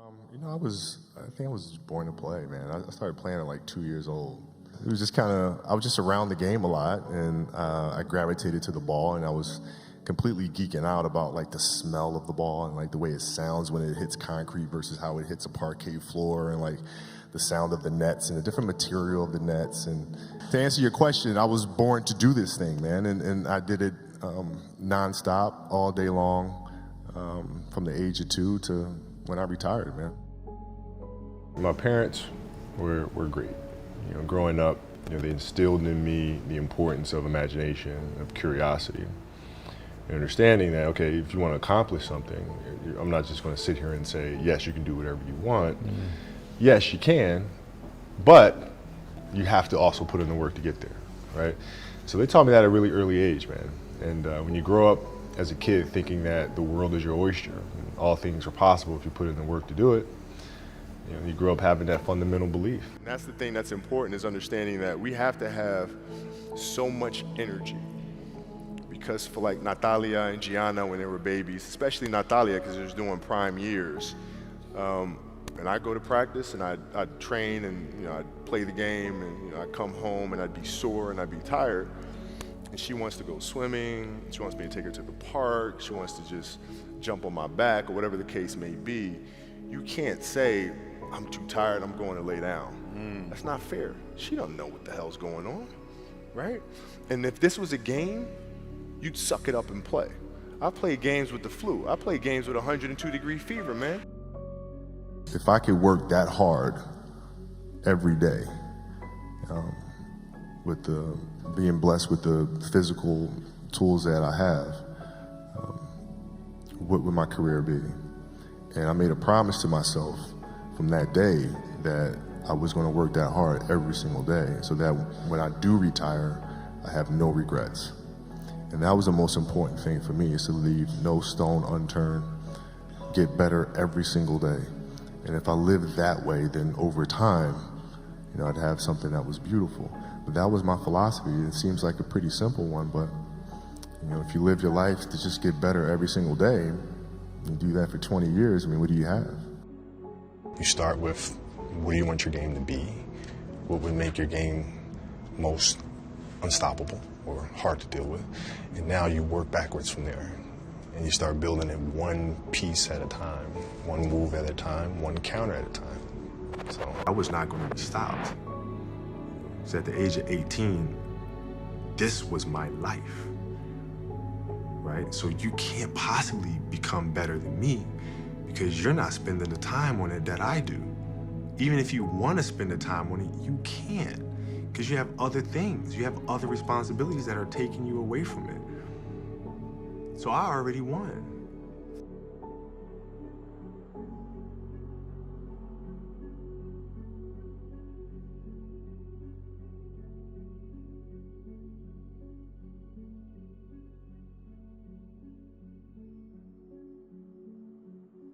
I think I was just born to play, man. I started playing at like 2 years old. It was just I was just around the game a lot, and I gravitated to the ball, and I was completely geeking out about like the smell of the ball and like the way it sounds when it hits concrete versus how it hits a parquet floor, and like the sound of the nets and the different material of the nets. And to answer your question, I was born to do this thing, man, and I did it nonstop all day long from the age of 2 to when I retired, man. My parents were great. Growing up, they instilled in me the importance of imagination, of curiosity, and understanding that, okay, if you want to accomplish something, I'm not just going to sit here and say, yes, you can do whatever you want. Mm-hmm. Yes, you can, but you have to also put in the work to get there, right? So they taught me that at a really early age, man. And when you grow up as a kid thinking that the world is your oyster, and all things are possible if you put in the work to do it, you grow up having that fundamental belief. And that's the thing that's important, is understanding that we have to have so much energy. Because for like Natalia and Gianna when they were babies, especially Natalia because she was doing prime years, and I'd go to practice and I'd train and I'd play the game, and I'd come home and I'd be sore and I'd be tired. And she wants to go swimming, she wants me to take her to the park, she wants to just jump on my back or whatever the case may be. You can't say, I'm too tired, I'm going to lay down. That's not fair. She don't know what the hell's going on, right? And if this was a game, you'd suck it up and play. I played games with the flu. I played games with 102-degree fever, man. If I could work that hard every day, with being blessed with the physical tools that I have, what would my career be? And I made a promise to myself from that day that I was going to work that hard every single day, so that when I do retire, I have no regrets. And that was the most important thing for me, is to leave no stone unturned, get better every single day. And if I lived that way, then over time, I'd have something that was beautiful. But that was my philosophy. It seems like a pretty simple one, but if you live your life to just get better every single day, and do that for 20 years, what do you have? You start with, what do you want your game to be? What would make your game most unstoppable or hard to deal with? And now you work backwards from there. And you start building it one piece at a time, one move at a time, one counter at a time. So I was not going to be stopped. So at the age of 18, this was my life, right? So you can't possibly become better than me because you're not spending the time on it that I do. Even if you want to spend the time on it, you can't, because you have other things. You have other responsibilities that are taking you away from it. So I already won.